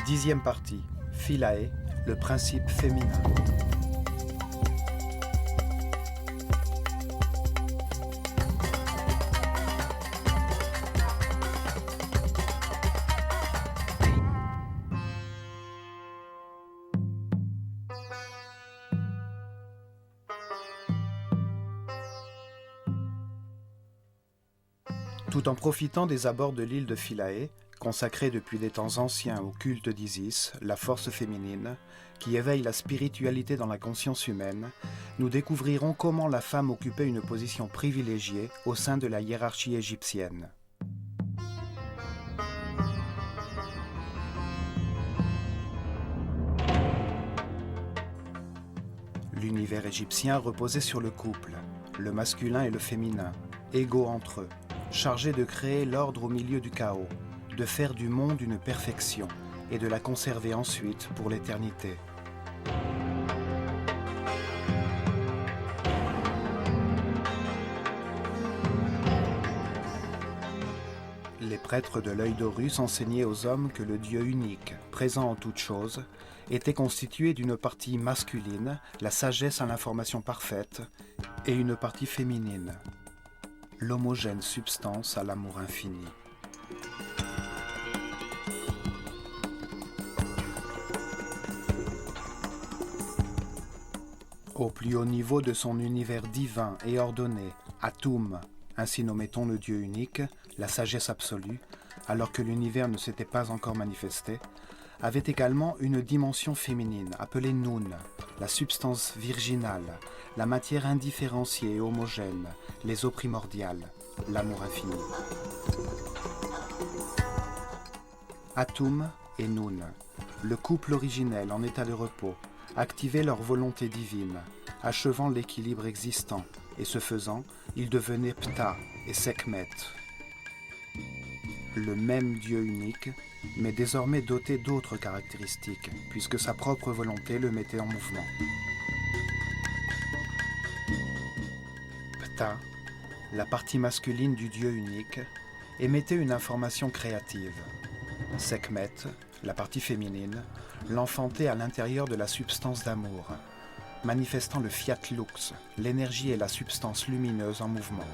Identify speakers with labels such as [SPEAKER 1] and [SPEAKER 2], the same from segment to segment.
[SPEAKER 1] 10e partie. Philae, le principe féminin. Tout en profitant des abords de l'île de Philae, consacrée depuis des temps anciens au culte d'Isis, la force féminine, qui éveille la spiritualité dans la conscience humaine, nous découvrirons comment la femme occupait une position privilégiée au sein de la hiérarchie égyptienne. L'univers égyptien reposait sur le couple, le masculin et le féminin, égaux entre eux, chargés de créer l'ordre au milieu du chaos, de faire du monde une perfection et de la conserver ensuite pour l'éternité. Les prêtres de l'œil d'Horus enseignaient aux hommes que le Dieu unique, présent en toutes choses, était constitué d'une partie masculine, la sagesse à l'information parfaite, et une partie féminine, l'homogène substance à l'amour infini. Au plus haut niveau de son univers divin et ordonné, Atum, ainsi nommait-on le Dieu unique, la sagesse absolue, alors que l'univers ne s'était pas encore manifesté, avait également une dimension féminine appelée Nun, la substance virginale, la matière indifférenciée et homogène, les eaux primordiales, l'amour infini. Atum et Nun, le couple originel en état de repos, activaient leur volonté divine, achevant l'équilibre existant, et ce faisant, ils devenaient Ptah et Sekhmet. Le même Dieu unique, mais désormais doté d'autres caractéristiques, puisque sa propre volonté le mettait en mouvement. Ptah, la partie masculine du Dieu unique, émettait une information créative. Sekhmet, la partie féminine, l'enfantait à l'intérieur de la substance d'amour, manifestant le fiat lux, l'énergie et la substance lumineuse en mouvement.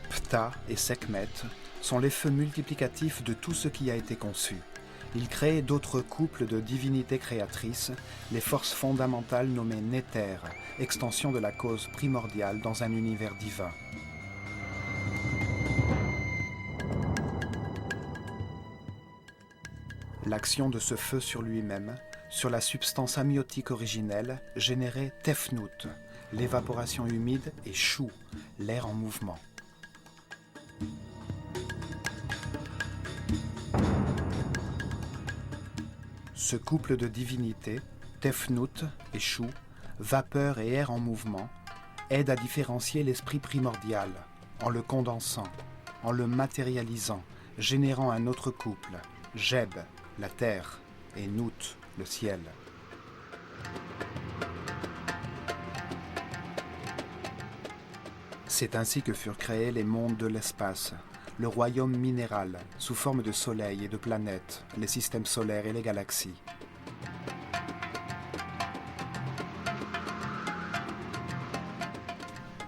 [SPEAKER 1] Ptah et Sekhmet sont les feux multiplicatifs de tout ce qui a été conçu. Ils créent d'autres couples de divinités créatrices, les forces fondamentales nommées Néter, extension de la cause primordiale dans un univers divin. L'action de ce feu sur lui-même, sur la substance amniotique originelle, générait Tefnut, l'évaporation humide, et Shu, l'air en mouvement. Ce couple de divinités, Tefnut et Shu, vapeur et air en mouvement, aide à différencier l'esprit primordial, en le condensant, en le matérialisant, générant un autre couple, Geb, la terre, et Nut, le ciel. C'est ainsi que furent créés les mondes de l'espace, le royaume minéral, sous forme de soleil et de planètes, les systèmes solaires et les galaxies.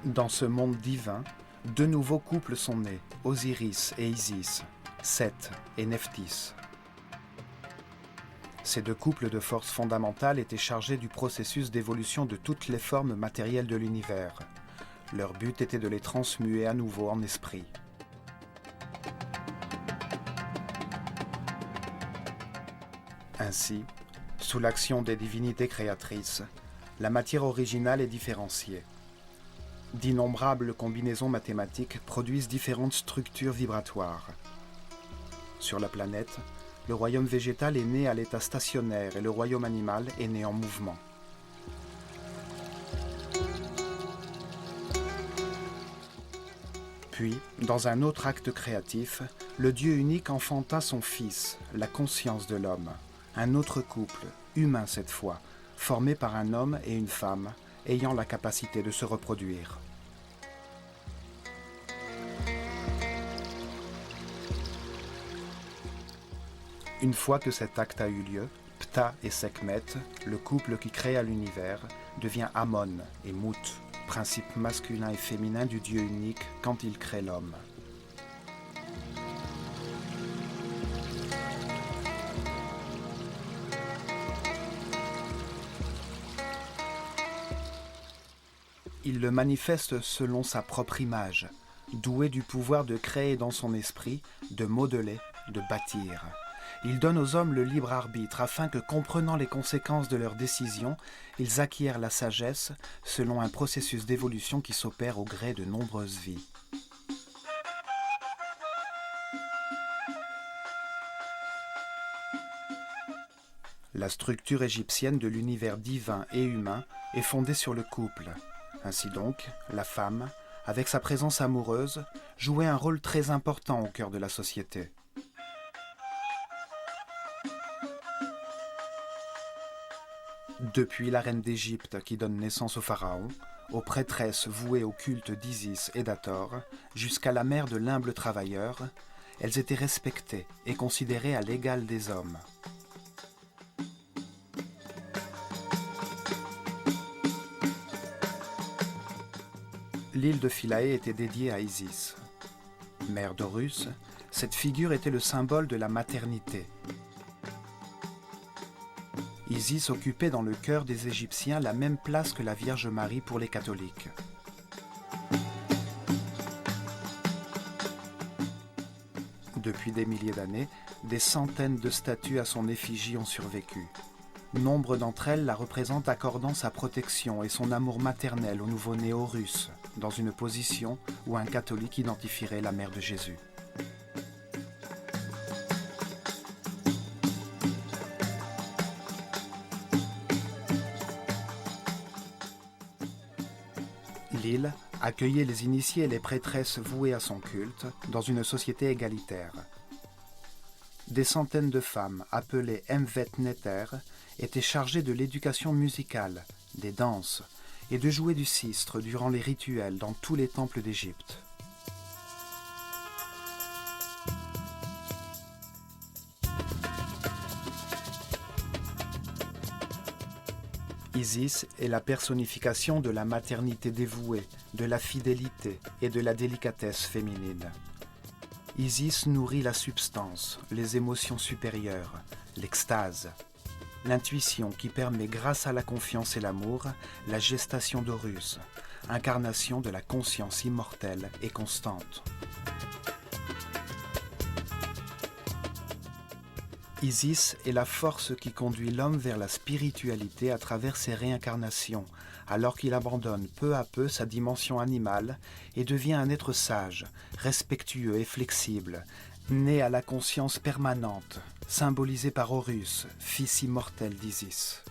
[SPEAKER 1] Dans ce monde divin, deux nouveaux couples sont nés, Osiris et Isis, Seth et Nephthys. Ces deux couples de forces fondamentales étaient chargés du processus d'évolution de toutes les formes matérielles de l'univers. Leur but était de les transmuer à nouveau en esprit. Ainsi, sous l'action des divinités créatrices, la matière originale est différenciée. D'innombrables combinaisons mathématiques produisent différentes structures vibratoires. Sur la planète, le royaume végétal est né à l'état stationnaire et le royaume animal est né en mouvement. Puis, dans un autre acte créatif, le Dieu unique enfanta son Fils, la conscience de l'homme, un autre couple, humain cette fois, formé par un homme et une femme, ayant la capacité de se reproduire. Une fois que cet acte a eu lieu, Ptah et Sekhmet, le couple qui créa l'univers, devient Amon et Mut, principe masculin et féminin du Dieu unique quand il crée l'homme. Il le manifeste selon sa propre image, doué du pouvoir de créer dans son esprit, de modeler, de bâtir. Il donne aux hommes le libre arbitre afin que, comprenant les conséquences de leurs décisions, ils acquièrent la sagesse selon un processus d'évolution qui s'opère au gré de nombreuses vies. La structure égyptienne de l'univers divin et humain est fondée sur le couple. Ainsi donc, la femme, avec sa présence amoureuse, jouait un rôle très important au cœur de la société. Depuis la reine d'Égypte qui donne naissance au pharaon, aux prêtresses vouées au culte d'Isis et d'Hathor, jusqu'à la mère de l'humble travailleur, elles étaient respectées et considérées à l'égal des hommes. L'île de Philae était dédiée à Isis. Mère d'Horus, cette figure était le symbole de la maternité. Isis occupait dans le cœur des Égyptiens la même place que la Vierge Marie pour les catholiques. Depuis des milliers d'années, des centaines de statues à son effigie ont survécu. Nombre d'entre elles la représentent accordant sa protection et son amour maternel au nouveau-né Horus, dans une position où un catholique identifierait la mère de Jésus. L'île accueillait les initiés et les prêtresses vouées à son culte dans une société égalitaire. Des centaines de femmes, appelées Mvet Neter, étaient chargées de l'éducation musicale, des danses et de jouer du sistre durant les rituels dans tous les temples d'Égypte. Isis est la personnification de la maternité dévouée, de la fidélité et de la délicatesse féminine. Isis nourrit la substance, les émotions supérieures, l'extase, l'intuition qui permet, grâce à la confiance et l'amour, la gestation d'Horus, incarnation de la conscience immortelle et constante. Isis est la force qui conduit l'homme vers la spiritualité à travers ses réincarnations, alors qu'il abandonne peu à peu sa dimension animale et devient un être sage, respectueux et flexible, né à la conscience permanente, symbolisé par Horus, fils immortel d'Isis.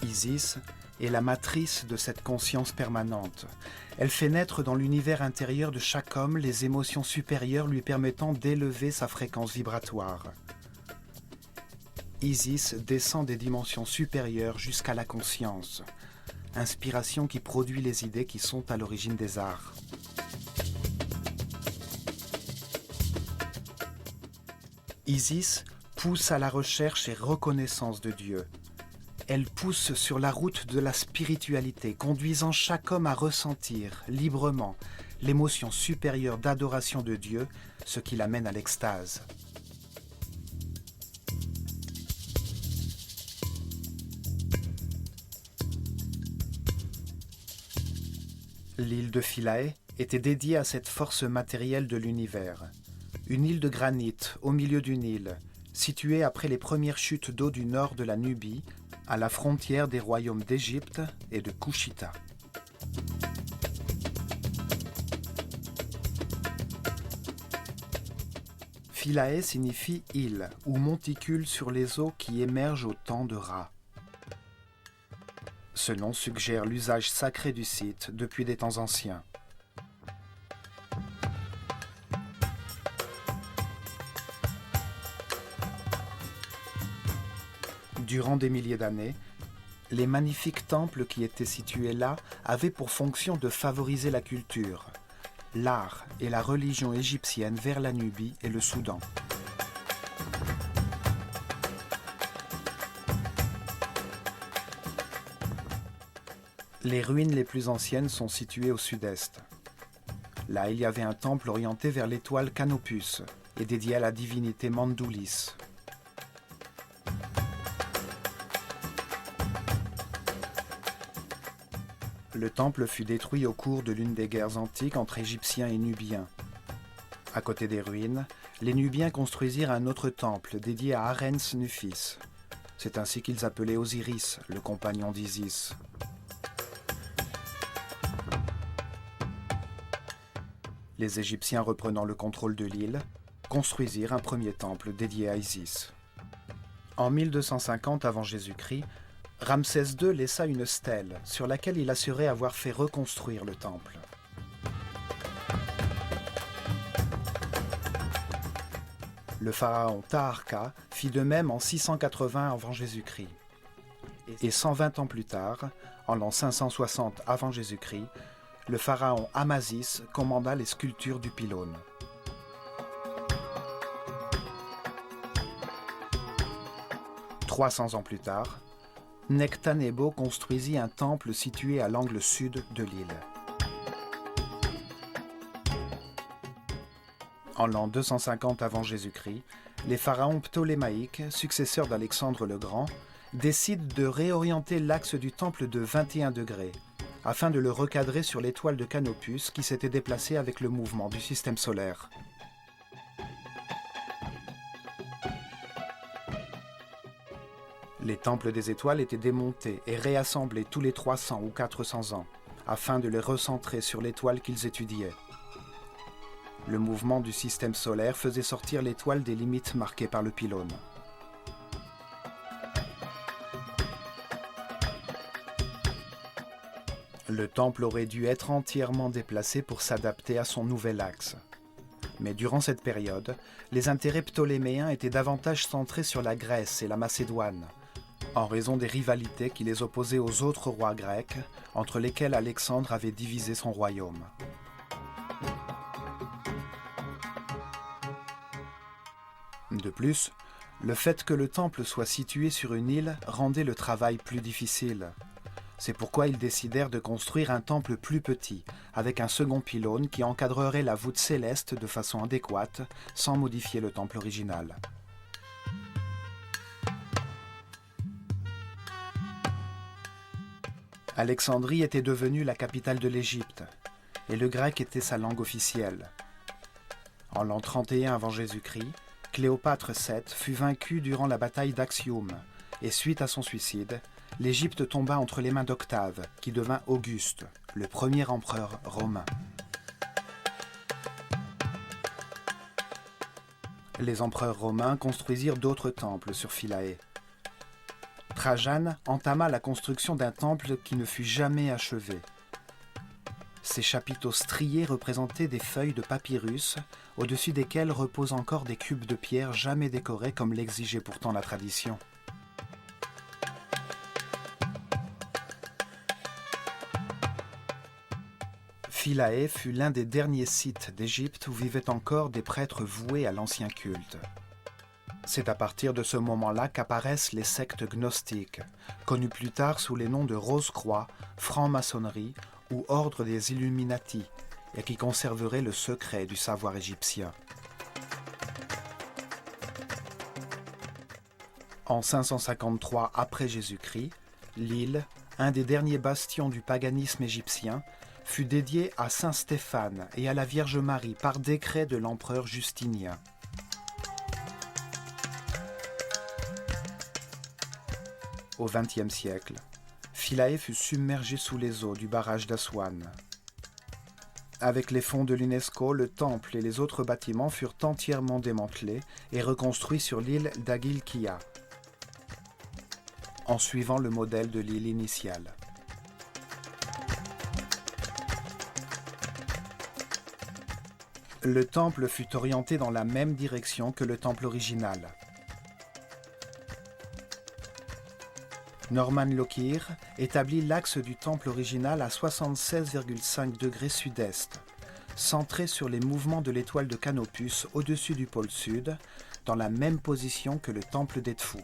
[SPEAKER 1] Isis est la matrice de cette conscience permanente. Elle fait naître dans l'univers intérieur de chaque homme les émotions supérieures lui permettant d'élever sa fréquence vibratoire. Isis descend des dimensions supérieures jusqu'à la conscience, inspiration qui produit les idées qui sont à l'origine des arts. Isis pousse à la recherche et reconnaissance de Dieu. Elle pousse sur la route de la spiritualité, conduisant chaque homme à ressentir librement l'émotion supérieure d'adoration de Dieu, ce qui l'amène à l'extase. L'île de Philae était dédiée à cette force matérielle de l'univers. Une île de granit au milieu du Nil, située après les premières chutes d'eau du nord de la Nubie, à la frontière des royaumes d'Égypte et de Couchita. Philae signifie île ou monticule sur les eaux qui émergent au temps de Ra. Ce nom suggère l'usage sacré du site depuis des temps anciens. Durant des milliers d'années, Les magnifiques temples qui étaient situés là avaient pour fonction de favoriser la culture, l'art et la religion égyptienne vers la Nubie et le Soudan. Les ruines les plus anciennes sont situées au sud-est. Là, il y avait un temple orienté vers l'étoile Canopus et dédié à la divinité Mandoulis. Le temple fut détruit au cours de l'une des guerres antiques entre Égyptiens et Nubiens. À côté des ruines, les Nubiens construisirent un autre temple dédié à Arens Nufis. C'est ainsi qu'ils appelaient Osiris, le compagnon d'Isis. Les Égyptiens, reprenant le contrôle de l'île, construisirent un premier temple dédié à Isis. En 1250 avant Jésus-Christ, Ramsès II laissa une stèle sur laquelle il assurait avoir fait reconstruire le temple. Le pharaon Taharqa fit de même en 680 avant Jésus-Christ. Et 120 ans plus tard, en l'an 560 avant Jésus-Christ, le pharaon Amasis commanda les sculptures du pylône. « 300 ans plus tard, Nectanebo construisit un temple situé à l'angle sud de l'île. En l'an 250 avant Jésus-Christ, les pharaons ptolémaïques, successeurs d'Alexandre le Grand, décident de réorienter l'axe du temple de 21 degrés, afin de le recadrer sur l'étoile de Canopus qui s'était déplacée avec le mouvement du système solaire. Les temples des étoiles étaient démontés et réassemblés tous les 300 ou 400 ans, afin de les recentrer sur l'étoile qu'ils étudiaient. Le mouvement du système solaire faisait sortir l'étoile des limites marquées par le pylône. Le temple aurait dû être entièrement déplacé pour s'adapter à son nouvel axe. Mais durant cette période, les intérêts ptoléméens étaient davantage centrés sur la Grèce et la Macédoine, en raison des rivalités qui les opposaient aux autres rois grecs, entre lesquels Alexandre avait divisé son royaume. De plus, le fait que le temple soit situé sur une île rendait le travail plus difficile. C'est pourquoi ils décidèrent de construire un temple plus petit, avec un second pylône qui encadrerait la voûte céleste de façon adéquate, sans modifier le temple original. Alexandrie était devenue la capitale de l'Égypte, et le grec était sa langue officielle. En l'an 31 avant Jésus-Christ, Cléopâtre VII fut vaincue durant la bataille d'Actium, et suite à son suicide, l'Égypte tomba entre les mains d'Octave, qui devint Auguste, le premier empereur romain. Les empereurs romains construisirent d'autres temples sur Philae. Trajan entama la construction d'un temple qui ne fut jamais achevé. Ses chapiteaux striés représentaient des feuilles de papyrus, au-dessus desquelles reposent encore des cubes de pierre jamais décorés comme l'exigeait pourtant la tradition. Philae fut l'un des derniers sites d'Égypte où vivaient encore des prêtres voués à l'ancien culte. C'est à partir de ce moment-là qu'apparaissent les sectes gnostiques, connues plus tard sous les noms de Rose-Croix, franc-maçonnerie ou ordre des Illuminati, et qui conserveraient le secret du savoir égyptien. En 553 après Jésus-Christ, l'île, un des derniers bastions du paganisme égyptien, fut dédiée à saint Stéphane et à la Vierge Marie par décret de l'empereur Justinien. Au XXe siècle, Philae fut submergée sous les eaux du barrage d'Aswan. Avec les fonds de l'UNESCO, le temple et les autres bâtiments furent entièrement démantelés et reconstruits sur l'île d'Agilkia, en suivant le modèle de l'île initiale. Le temple fut orienté dans la même direction que le temple original. Norman Lockyer établit l'axe du temple original à 76,5 degrés sud-est, centré sur les mouvements de l'étoile de Canopus au-dessus du pôle sud, dans la même position que le temple d'Edfu.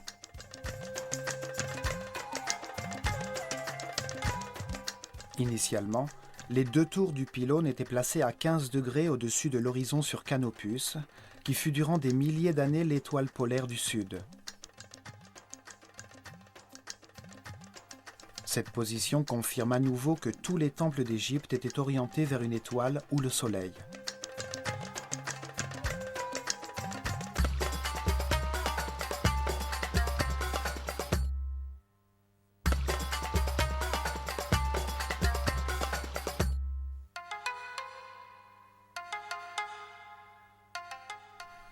[SPEAKER 1] Initialement, les deux tours du pylône étaient placées à 15 degrés au-dessus de l'horizon sur Canopus, qui fut durant des milliers d'années l'étoile polaire du Sud. Cette position confirme à nouveau que tous les temples d'Égypte étaient orientés vers une étoile ou le soleil.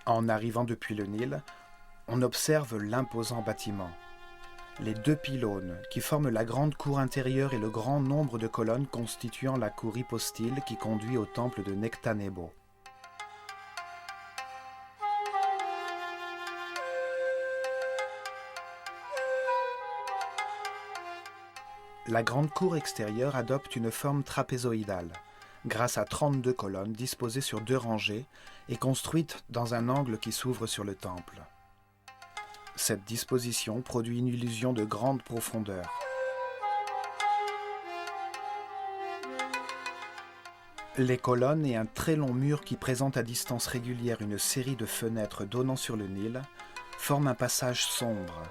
[SPEAKER 1] En arrivant depuis le Nil, on observe l'imposant bâtiment. Les deux pylônes qui forment la grande cour intérieure et le grand nombre de colonnes constituant la cour hypostyle qui conduit au temple de Nectanebo. La grande cour extérieure adopte une forme trapézoïdale, grâce à 32 colonnes disposées sur deux rangées et construites dans un angle qui s'ouvre sur le temple. Cette disposition produit une illusion de grande profondeur. Les colonnes et un très long mur qui présente à distance régulière une série de fenêtres donnant sur le Nil forment un passage sombre.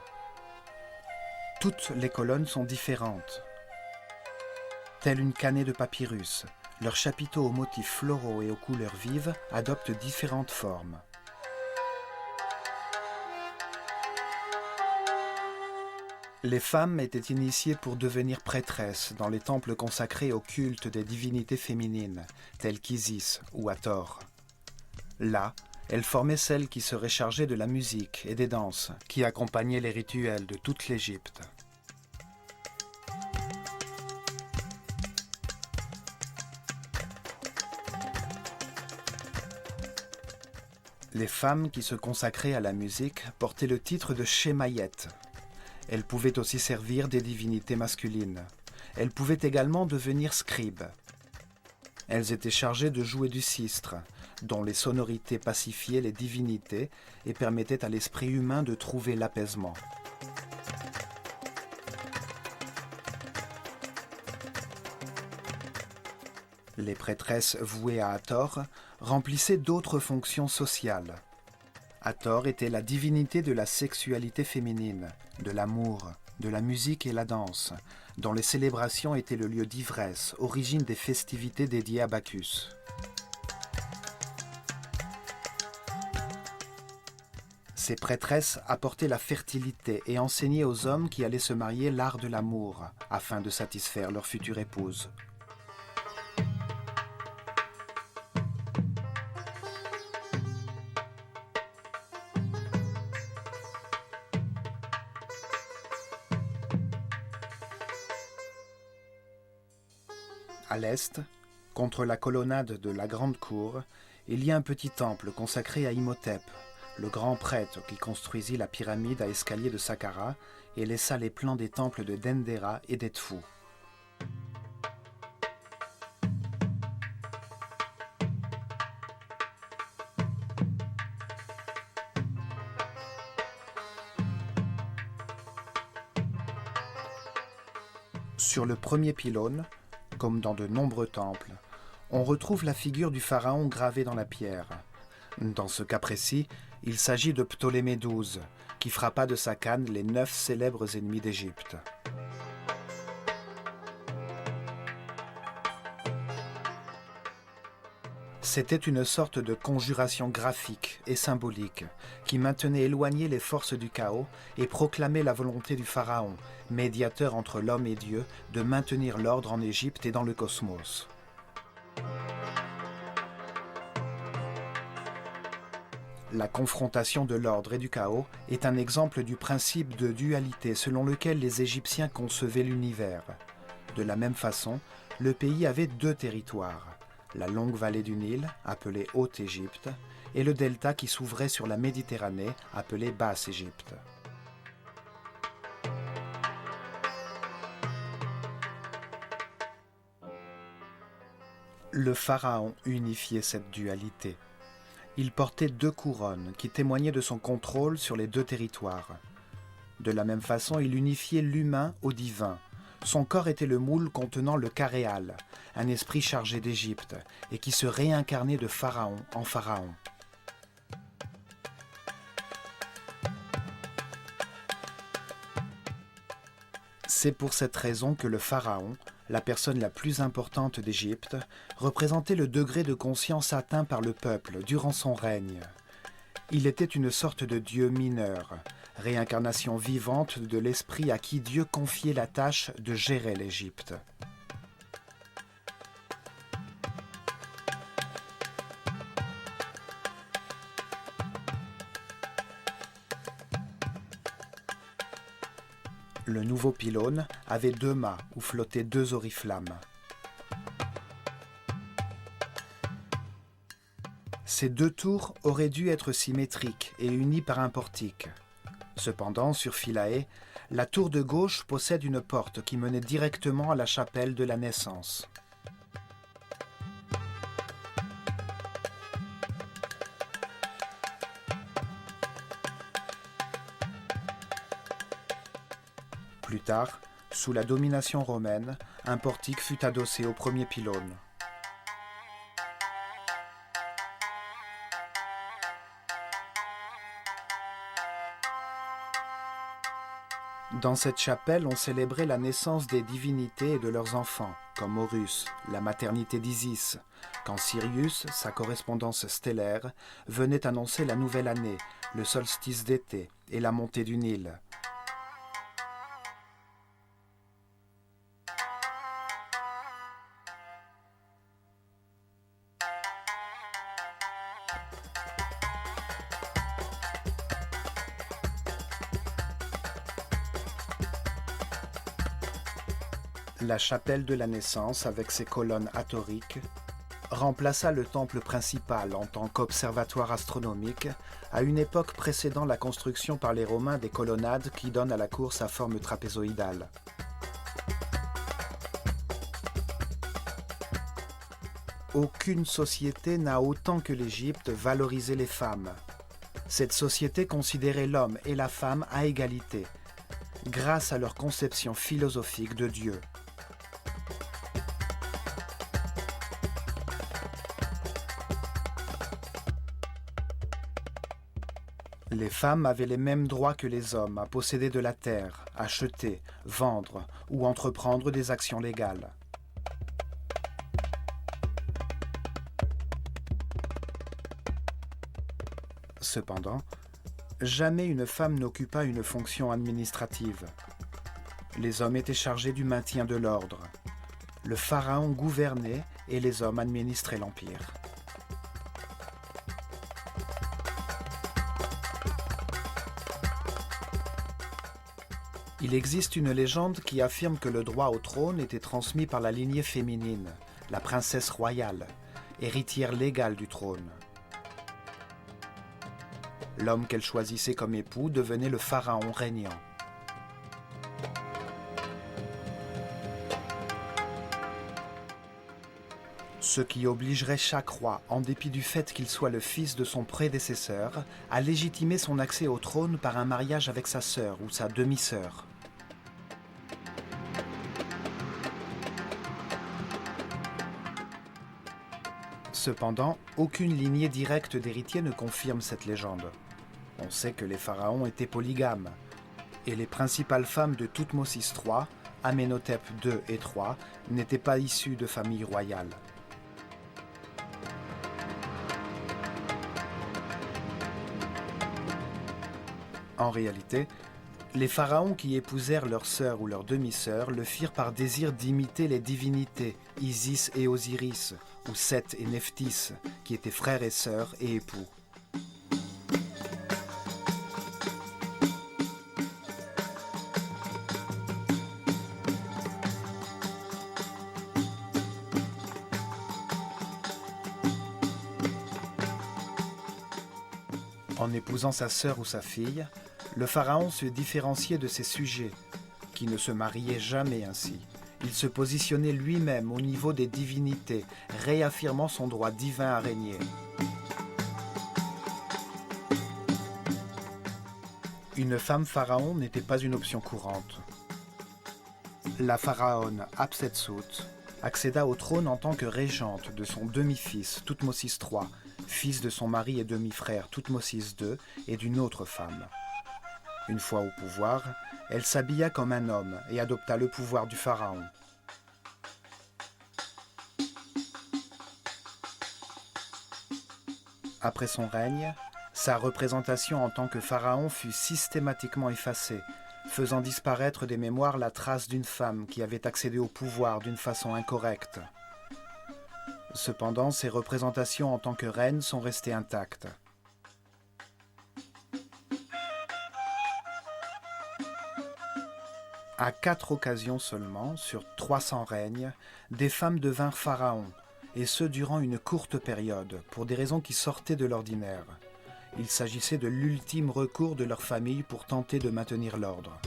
[SPEAKER 1] Toutes les colonnes sont différentes. Telle une canée de papyrus, leurs chapiteaux aux motifs floraux et aux couleurs vives adoptent différentes formes. Les femmes étaient initiées pour devenir prêtresses dans les temples consacrés au culte des divinités féminines, telles qu'Isis ou Hathor. Là, elles formaient celles qui seraient chargées de la musique et des danses, qui accompagnaient les rituels de toute l'Égypte. Les femmes qui se consacraient à la musique portaient le titre de Shemayet. Elles pouvaient aussi servir des divinités masculines. Elles pouvaient également devenir scribes. Elles étaient chargées de jouer du sistre, dont les sonorités pacifiaient les divinités et permettaient à l'esprit humain de trouver l'apaisement. Les prêtresses vouées à Hathor remplissaient d'autres fonctions sociales. Hathor était la divinité de la sexualité féminine, de l'amour, de la musique et la danse, dont les célébrations étaient le lieu d'ivresse, origine des festivités dédiées à Bacchus. Ces prêtresses apportaient la fertilité et enseignaient aux hommes qui allaient se marier l'art de l'amour, afin de satisfaire leur future épouse. À l'est, contre la colonnade de la grande cour, il y a un petit temple consacré à Imhotep, le grand prêtre qui construisit la pyramide à escalier de Saqqara et laissa les plans des temples de Dendera et d'Edfu. Sur le premier pylône, comme dans de nombreux temples, on retrouve la figure du pharaon gravée dans la pierre. Dans ce cas précis, il s'agit de Ptolémée XII, qui frappa de sa canne les 9 célèbres ennemis d'Égypte. C'était une sorte de conjuration graphique et symbolique qui maintenait éloignées les forces du chaos et proclamait la volonté du pharaon, médiateur entre l'homme et Dieu, de maintenir l'ordre en Égypte et dans le cosmos. La confrontation de l'ordre et du chaos est un exemple du principe de dualité selon lequel les Égyptiens concevaient l'univers. De la même façon, le pays avait 2 territoires, la longue vallée du Nil, appelée Haute-Égypte, et le delta qui s'ouvrait sur la Méditerranée, appelée Basse-Égypte. Le pharaon unifiait cette dualité. Il portait 2 couronnes qui témoignaient de son contrôle sur les 2 territoires. De la même façon, il unifiait l'humain au divin. Son corps était le moule contenant le Karéal, un esprit chargé d'Égypte, et qui se réincarnait de pharaon en pharaon. C'est pour cette raison que le pharaon, la personne la plus importante d'Égypte, représentait le degré de conscience atteint par le peuple durant son règne. Il était une sorte de dieu mineur, réincarnation vivante de l'esprit à qui Dieu confiait la tâche de gérer l'Égypte. Le nouveau pylône avait 2 mâts où flottaient 2 oriflammes. Ces 2 tours auraient dû être symétriques et unies par un portique. Cependant, sur Philae, la tour de gauche possède une porte qui menait directement à la chapelle de la naissance. Plus tard, sous la domination romaine, un portique fut adossé au premier pylône. Dans cette chapelle, on célébrait la naissance des divinités et de leurs enfants, comme Horus, la maternité d'Isis, quand Sirius, sa correspondance stellaire, venait annoncer la nouvelle année, le solstice d'été et la montée du Nil. La chapelle de la naissance, avec ses colonnes atoriques, remplaça le temple principal en tant qu'observatoire astronomique à une époque précédant la construction par les Romains des colonnades qui donnent à la cour sa forme trapézoïdale. Aucune société n'a autant que l'Égypte valorisé les femmes. Cette société considérait l'homme et la femme à égalité, grâce à leur conception philosophique de Dieu. Les femmes avaient les mêmes droits que les hommes à posséder de la terre, acheter, vendre ou entreprendre des actions légales. Cependant, jamais une femme n'occupa une fonction administrative. Les hommes étaient chargés du maintien de l'ordre. Le pharaon gouvernait et les hommes administraient l'empire. Il existe une légende qui affirme que le droit au trône était transmis par la lignée féminine, la princesse royale, héritière légale du trône. L'homme qu'elle choisissait comme époux devenait le pharaon régnant. Ce qui obligerait chaque roi, en dépit du fait qu'il soit le fils de son prédécesseur, à légitimer son accès au trône par un mariage avec sa sœur ou sa demi-sœur. Cependant, aucune lignée directe d'héritiers ne confirme cette légende. On sait que les pharaons étaient polygames, et les principales femmes de Thoutmôsis III, Amenhotep II et III, n'étaient pas issues de familles royales. En réalité, les pharaons qui épousèrent leur sœur ou leur demi-sœur le firent par désir d'imiter les divinités Isis et Osiris, ou Seth et Nephthys, qui étaient frères et sœurs et époux. En épousant sa sœur ou sa fille, le pharaon se différenciait de ses sujets, qui ne se mariaient jamais ainsi, Il se positionnait lui-même au niveau des divinités, réaffirmant son droit divin à régner. Une femme pharaon n'était pas une option courante. La pharaone Hatshepsut accéda au trône en tant que régente de son demi-fils Thoutmôsis III, fils de son mari et demi-frère Thoutmôsis II et d'une autre femme. Une fois au pouvoir, elle s'habilla comme un homme et adopta le pouvoir du pharaon. Après son règne, sa représentation en tant que pharaon fut systématiquement effacée, faisant disparaître des mémoires la trace d'une femme qui avait accédé au pouvoir d'une façon incorrecte. Cependant, ses représentations en tant que reine sont restées intactes. À 4 occasions seulement, sur 300 règnes, des femmes devinrent pharaons, et ce durant une courte période, pour des raisons qui sortaient de l'ordinaire. Il s'agissait de l'ultime recours de leur famille pour tenter de maintenir l'ordre.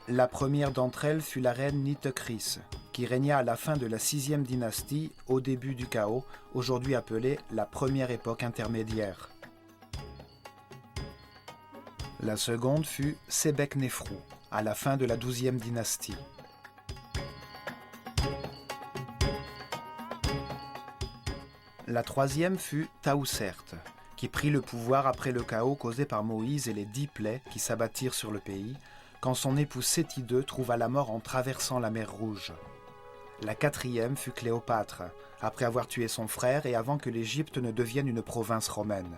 [SPEAKER 1] La première d'entre elles fut la reine Nitocris, qui régna à la fin de la 6e dynastie, au début du chaos, aujourd'hui appelée la première époque intermédiaire. La seconde fut Sebeknefrou, à la fin de la 12e dynastie. La troisième fut Taousert, qui prit le pouvoir après le chaos causé par Moïse et les 10 plaies qui s'abattirent sur le pays, quand son époux Séti II trouva la mort en traversant la mer Rouge. La quatrième fut Cléopâtre, après avoir tué son frère et avant que l'Égypte ne devienne une province romaine.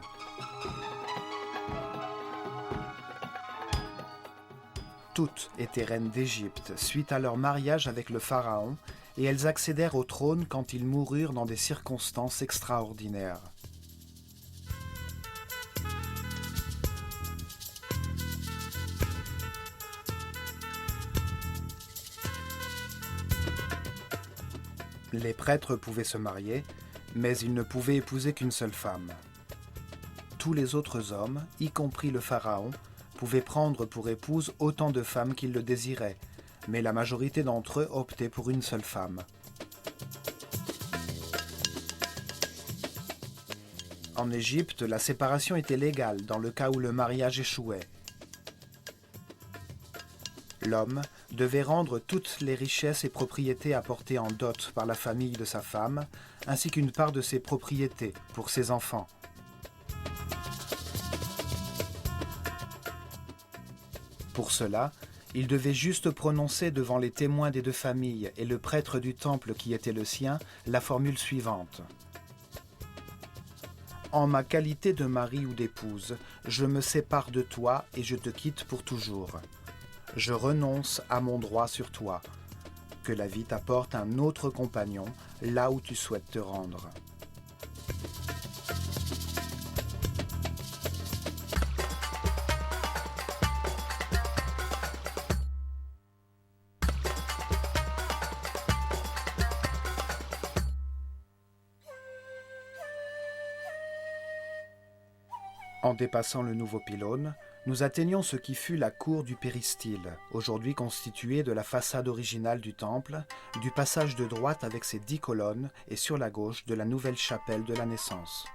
[SPEAKER 1] Toutes étaient reines d'Égypte suite à leur mariage avec le pharaon et elles accédèrent au trône quand ils moururent dans des circonstances extraordinaires. Les prêtres pouvaient se marier, mais ils ne pouvaient épouser qu'une seule femme. Tous les autres hommes, y compris le pharaon, pouvaient prendre pour épouse autant de femmes qu'ils le désiraient, mais la majorité d'entre eux optaient pour une seule femme. En Égypte, la séparation était légale dans le cas où le mariage échouait. L'homme devait rendre toutes les richesses et propriétés apportées en dot par la famille de sa femme, ainsi qu'une part de ses propriétés pour ses enfants. Pour cela, il devait juste prononcer devant les témoins des deux familles et le prêtre du temple qui était le sien la formule suivante. En ma qualité de mari ou d'épouse, je me sépare de toi et je te quitte pour toujours. Je renonce à mon droit sur toi. Que la vie t'apporte un autre compagnon là où tu souhaites te rendre. En dépassant le nouveau pylône, nous atteignons ce qui fut la cour du péristyle, aujourd'hui constituée de la façade originale du temple, du passage de droite avec ses 10 colonnes et sur la gauche de la nouvelle chapelle de la Naissance.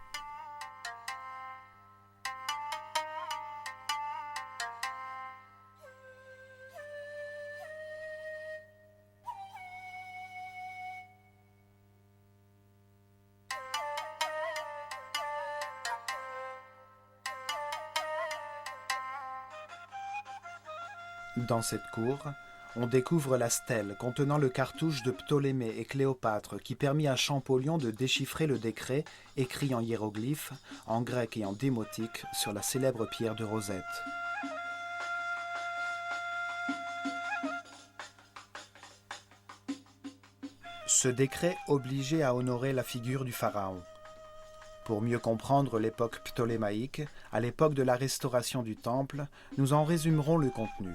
[SPEAKER 1] Dans cette cour, on découvre la stèle contenant le cartouche de Ptolémée et Cléopâtre qui permit à Champollion de déchiffrer le décret écrit en hiéroglyphes, en grec et en démotique sur la célèbre pierre de Rosette. Ce décret obligeait à honorer la figure du pharaon. Pour mieux comprendre l'époque ptolémaïque, à l'époque de la restauration du temple, nous en résumerons le contenu.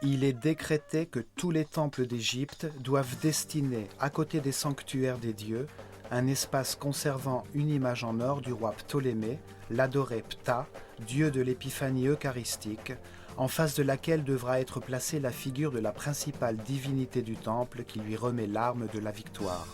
[SPEAKER 1] Il est décrété que tous les temples d'Égypte doivent destiner, à côté des sanctuaires des dieux, un espace conservant une image en or du roi Ptolémée, l'adoré Ptah, dieu de l'épiphanie eucharistique, en face de laquelle devra être placée la figure de la principale divinité du temple qui lui remet l'arme de la victoire.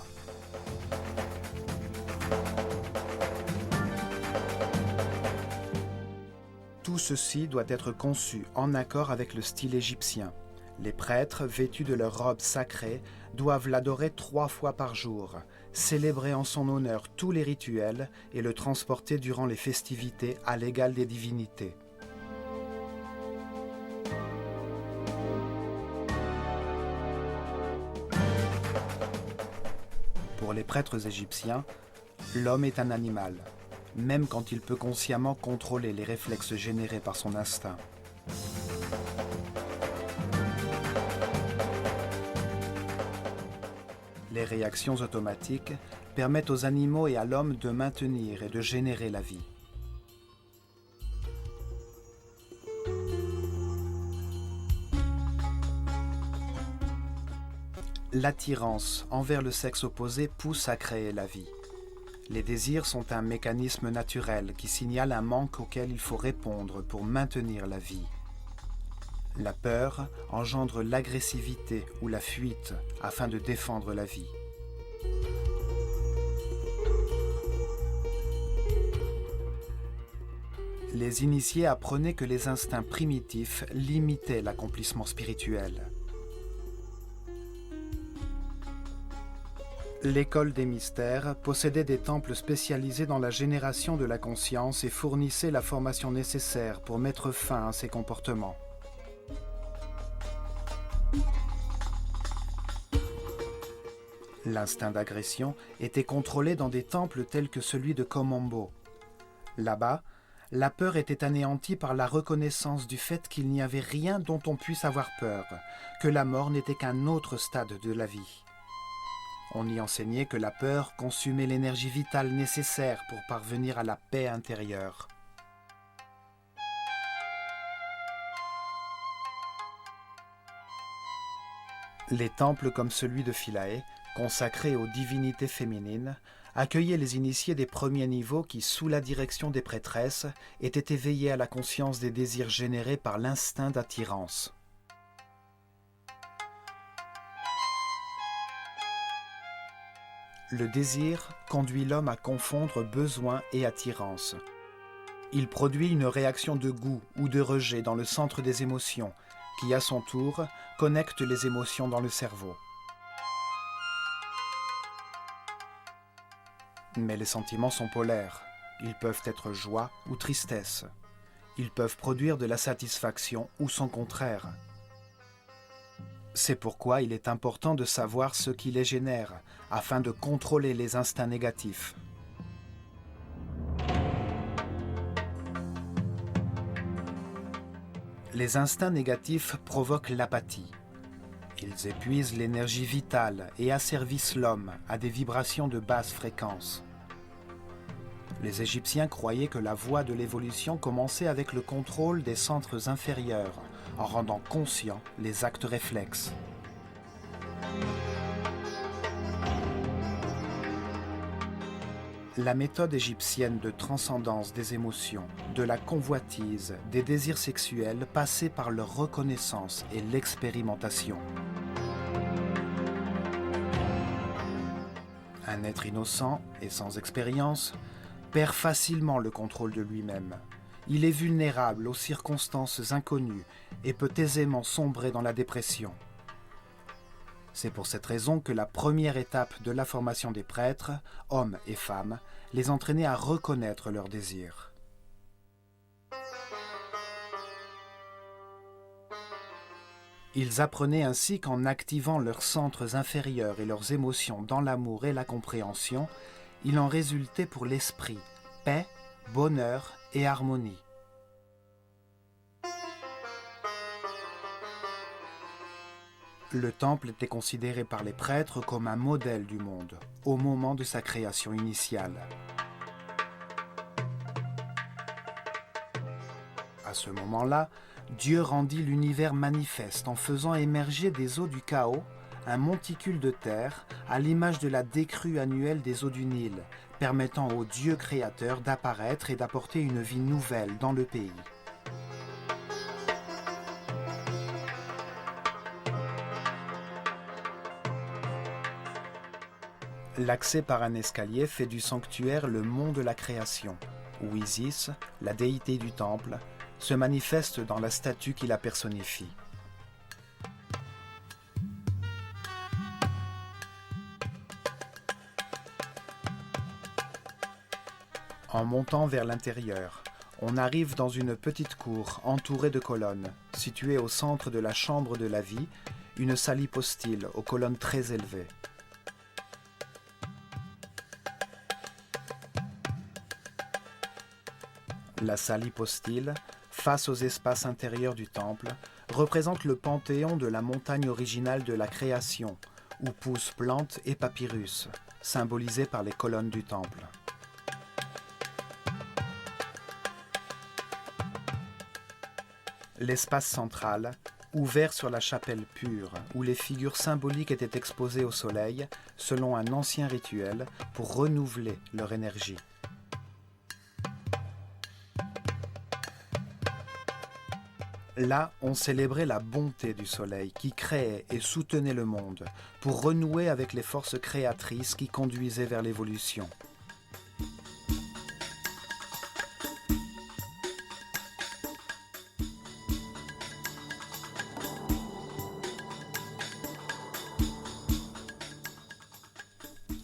[SPEAKER 1] Tout ceci doit être conçu en accord avec le style égyptien. Les prêtres, vêtus de leurs robes sacrées, doivent l'adorer 3 fois par jour, célébrer en son honneur tous les rituels et le transporter durant les festivités à l'égal des divinités. Pour les prêtres égyptiens, l'homme est un animal, même quand il peut consciemment contrôler les réflexes générés par son instinct. Les réactions automatiques permettent aux animaux et à l'homme de maintenir et de générer la vie. L'attirance envers le sexe opposé pousse à créer la vie. Les désirs sont un mécanisme naturel qui signale un manque auquel il faut répondre pour maintenir la vie. La peur engendre l'agressivité ou la fuite afin de défendre la vie. Les initiés apprenaient que les instincts primitifs limitaient l'accomplissement spirituel. L'école des mystères possédait des temples spécialisés dans la génération de la conscience et fournissait la formation nécessaire pour mettre fin à ces comportements. L'instinct d'agression était contrôlé dans des temples tels que celui de Komombo. Là-bas, la peur était anéantie par la reconnaissance du fait qu'il n'y avait rien dont on puisse avoir peur, que la mort n'était qu'un autre stade de la vie. On y enseignait que la peur consumait l'énergie vitale nécessaire pour parvenir à la paix intérieure. Les temples comme celui de Philae, consacrés aux divinités féminines, accueillaient les initiés des premiers niveaux qui, sous la direction des prêtresses, étaient éveillés à la conscience des désirs générés par l'instinct d'attirance. Le désir conduit l'homme à confondre besoin et attirance. Il produit une réaction de goût ou de rejet dans le centre des émotions, qui à son tour connecte les émotions dans le cerveau. Mais les sentiments sont polaires. Ils peuvent être joie ou tristesse. Ils peuvent produire de la satisfaction ou son contraire. C'est pourquoi il est important de savoir ce qui les génère, afin de contrôler les instincts négatifs. Les instincts négatifs provoquent l'apathie. Ils épuisent l'énergie vitale et asservissent l'homme à des vibrations de basse fréquence. Les Égyptiens croyaient que la voie de l'évolution commençait avec le contrôle des centres inférieurs, en rendant conscients les actes réflexes. La méthode égyptienne de transcendance des émotions, de la convoitise, des désirs sexuels passait par leur reconnaissance et l'expérimentation. Un être innocent et sans expérience perd facilement le contrôle de lui-même. Il est vulnérable aux circonstances inconnues et peut aisément sombrer dans la dépression. C'est pour cette raison que la première étape de la formation des prêtres, hommes et femmes, les entraînait à reconnaître leurs désirs. Ils apprenaient ainsi qu'en activant leurs centres inférieurs et leurs émotions dans l'amour et la compréhension, il en résultait pour l'esprit paix, bonheur et harmonie. Le temple était considéré par les prêtres comme un modèle du monde, au moment de sa création initiale. À ce moment-là, Dieu rendit l'univers manifeste en faisant émerger des eaux du chaos un monticule de terre à l'image de la décrue annuelle des eaux du Nil, permettant au Dieu créateur d'apparaître et d'apporter une vie nouvelle dans le pays. L'accès par un escalier fait du sanctuaire le mont de la création, où Isis, la déité du temple, se manifeste dans la statue qui la personnifie. En montant vers l'intérieur, on arrive dans une petite cour entourée de colonnes, située au centre de la chambre de la vie, une salle hypostyle aux colonnes très élevées. La salle hypostyle, face aux espaces intérieurs du temple, représente le panthéon de la montagne originale de la création, où poussent plantes et papyrus, symbolisés par les colonnes du temple. L'espace central, ouvert sur la chapelle pure, où les figures symboliques étaient exposées au soleil, selon un ancien rituel, pour renouveler leur énergie. Là, on célébrait la bonté du soleil qui créait et soutenait le monde, pour renouer avec les forces créatrices qui conduisaient vers l'évolution.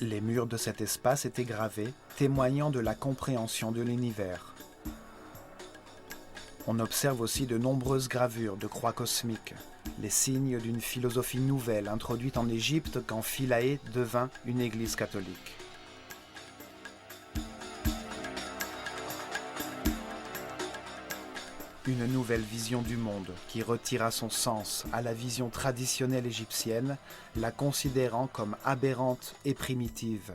[SPEAKER 1] Les murs de cet espace étaient gravés, témoignant de la compréhension de l'univers. On observe aussi de nombreuses gravures de croix cosmiques, les signes d'une philosophie nouvelle introduite en Égypte quand Philae devint une église catholique. Une nouvelle vision du monde qui retira son sens à la vision traditionnelle égyptienne, la considérant comme aberrante et primitive.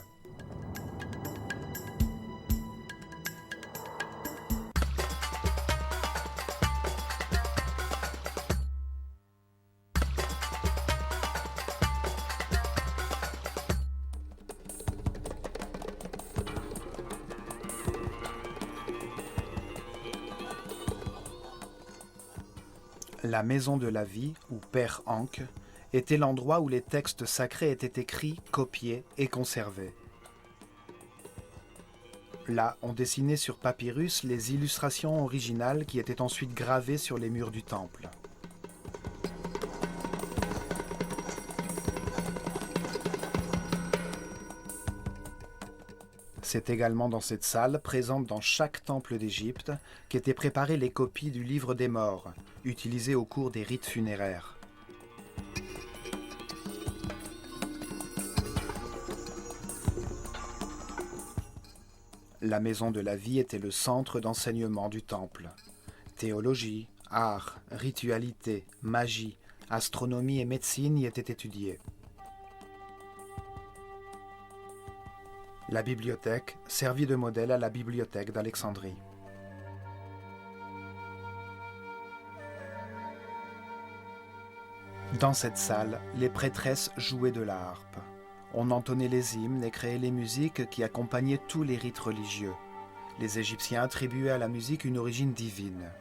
[SPEAKER 1] La maison de la vie, ou Père Ankh, était l'endroit où les textes sacrés étaient écrits, copiés et conservés. Là, on dessinait sur papyrus les illustrations originales qui étaient ensuite gravées sur les murs du temple. C'est également dans cette salle, présente dans chaque temple d'Égypte, qu'étaient préparées les copies du livre des morts, utilisées au cours des rites funéraires. La maison de la vie était le centre d'enseignement du temple. Théologie, art, ritualité, magie, astronomie et médecine y étaient étudiées. La bibliothèque servit de modèle à la bibliothèque d'Alexandrie. Dans cette salle, les prêtresses jouaient de la harpe. On entonnait les hymnes et créait les musiques qui accompagnaient tous les rites religieux. Les Égyptiens attribuaient à la musique une origine divine.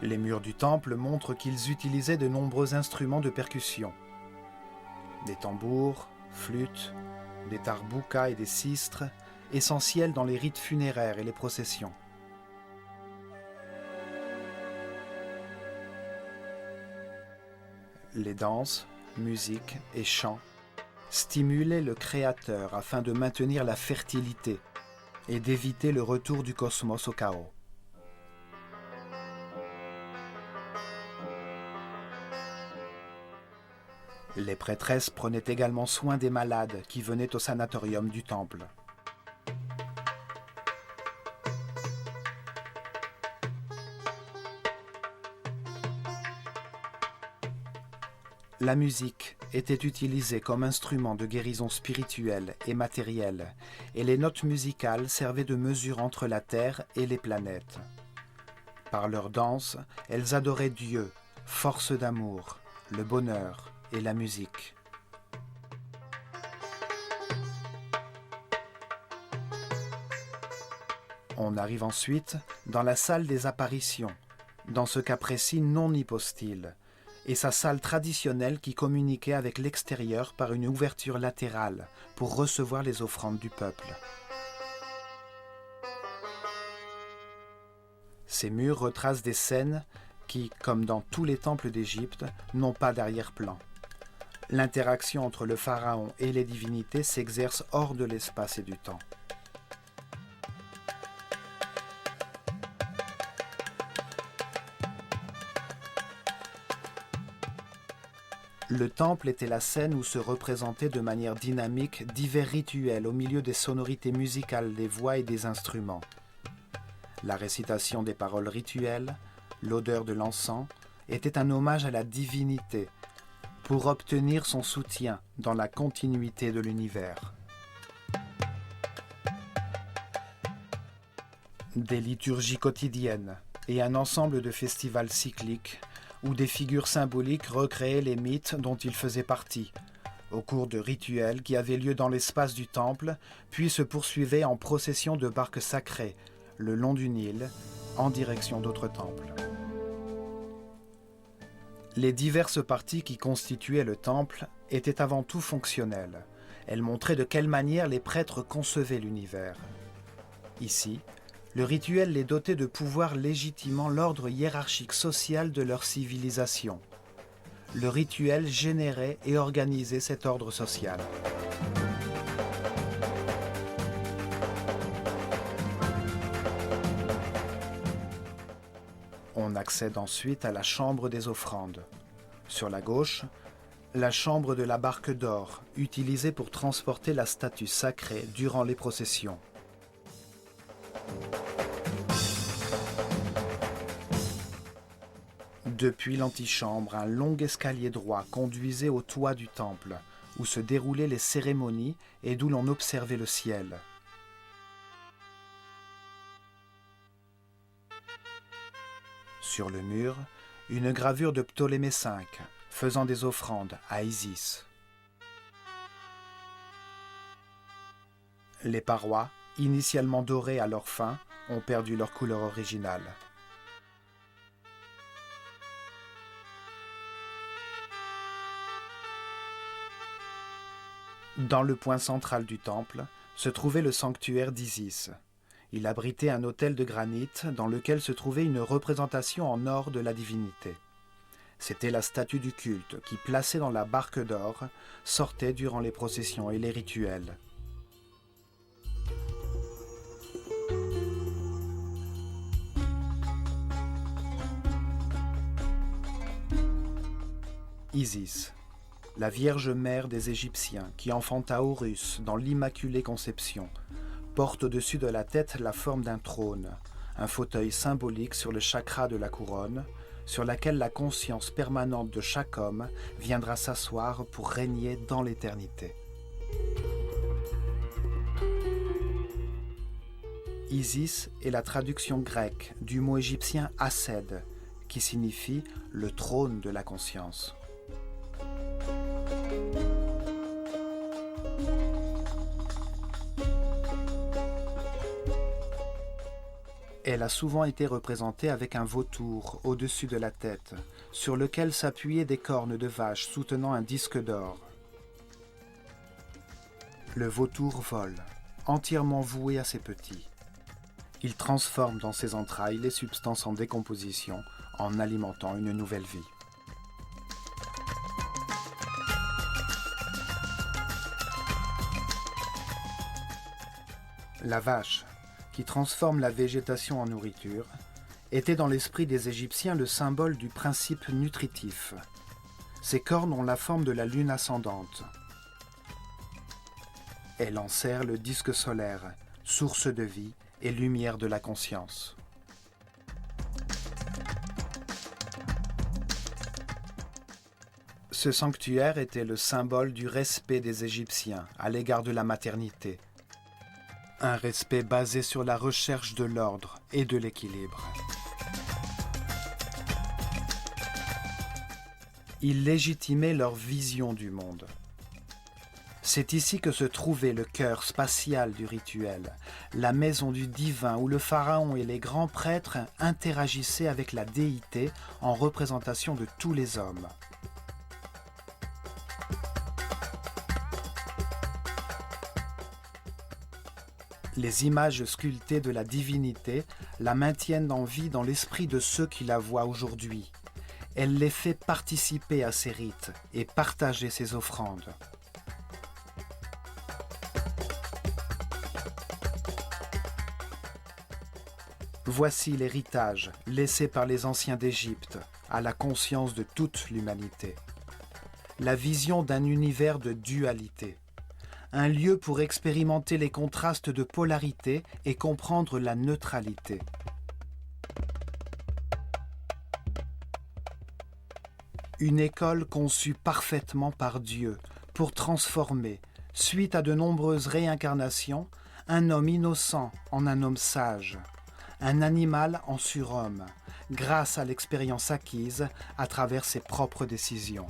[SPEAKER 1] Les murs du temple montrent qu'ils utilisaient de nombreux instruments de percussion. Des tambours, flûtes, des tarboukas et des sistres, essentiels dans les rites funéraires et les processions. Les danses, musiques et chants stimulaient le créateur afin de maintenir la fertilité et d'éviter le retour du cosmos au chaos. Les prêtresses prenaient également soin des malades qui venaient au sanatorium du temple. La musique étaient utilisés comme instruments de guérison spirituelle et matérielle, et les notes musicales servaient de mesure entre la terre et les planètes. Par leur danse, elles adoraient Dieu, force d'amour, le bonheur et la musique. On arrive ensuite dans la salle des apparitions, dans ce cas précis non hypostyle, et sa salle traditionnelle qui communiquait avec l'extérieur par une ouverture latérale pour recevoir les offrandes du peuple. Ces murs retracent des scènes qui, comme dans tous les temples d'Égypte, n'ont pas d'arrière-plan. L'interaction entre le pharaon et les divinités s'exerce hors de l'espace et du temps. Le temple était la scène où se représentaient de manière dynamique divers rituels au milieu des sonorités musicales des voix et des instruments. La récitation des paroles rituelles, l'odeur de l'encens, était un hommage à la divinité pour obtenir son soutien dans la continuité de l'univers. Des liturgies quotidiennes et un ensemble de festivals cycliques où des figures symboliques recréaient les mythes dont il faisait partie, au cours de rituels qui avaient lieu dans l'espace du temple, puis se poursuivaient en procession de barques sacrées, le long du Nil, en direction d'autres temples. Les diverses parties qui constituaient le temple étaient avant tout fonctionnelles. Elles montraient de quelle manière les prêtres concevaient l'univers. Ici, le rituel les dotait de pouvoir légitimant l'ordre hiérarchique social de leur civilisation. Le rituel générait et organisait cet ordre social. On accède ensuite à la chambre des offrandes. Sur la gauche, la chambre de la barque d'or, utilisée pour transporter la statue sacrée durant les processions. Depuis l'antichambre, un long escalier droit conduisait au toit du temple, où se déroulaient les cérémonies et d'où l'on observait le ciel. Sur le mur, une gravure de Ptolémée V, faisant des offrandes à Isis. Les parois, initialement dorées à leur fin, ont perdu leur couleur originale. Dans le point central du temple se trouvait le sanctuaire d'Isis. Il abritait un autel de granit dans lequel se trouvait une représentation en or de la divinité. C'était la statue du culte qui, placée dans la barque d'or, sortait durant les processions et les rituels. Isis, la Vierge Mère des Égyptiens qui enfanta Horus dans l'Immaculée Conception, porte au-dessus de la tête la forme d'un trône, un fauteuil symbolique sur le chakra de la couronne, sur laquelle la conscience permanente de chaque homme viendra s'asseoir pour régner dans l'éternité. Isis est la traduction grecque du mot égyptien Ased, qui signifie le trône de la conscience. Elle a souvent été représentée avec un vautour au-dessus de la tête, sur lequel s'appuyaient des cornes de vache soutenant un disque d'or. Le vautour vole, entièrement voué à ses petits. Il transforme dans ses entrailles les substances en décomposition en alimentant une nouvelle vie. La vache, qui transforme la végétation en nourriture, était dans l'esprit des Égyptiens le symbole du principe nutritif. Ses cornes ont la forme de la lune ascendante. Elle enserre le disque solaire, source de vie et lumière de la conscience. Ce sanctuaire était le symbole du respect des Égyptiens à l'égard de la maternité. Un respect basé sur la recherche de l'ordre et de l'équilibre. Il légitimait leur vision du monde. C'est ici que se trouvait le cœur spatial du rituel, la maison du divin où le pharaon et les grands prêtres interagissaient avec la déité en représentation de tous les hommes. Les images sculptées de la divinité la maintiennent en vie dans l'esprit de ceux qui la voient aujourd'hui. Elle les fait participer à ses rites et partager ses offrandes. Voici l'héritage laissé par les anciens d'Égypte à la conscience de toute l'humanité. La vision d'un univers de dualité. Un lieu pour expérimenter les contrastes de polarité et comprendre la neutralité. Une école conçue parfaitement par Dieu pour transformer, suite à de nombreuses réincarnations, un homme innocent en un homme sage, un animal en surhomme, grâce à l'expérience acquise à travers ses propres décisions.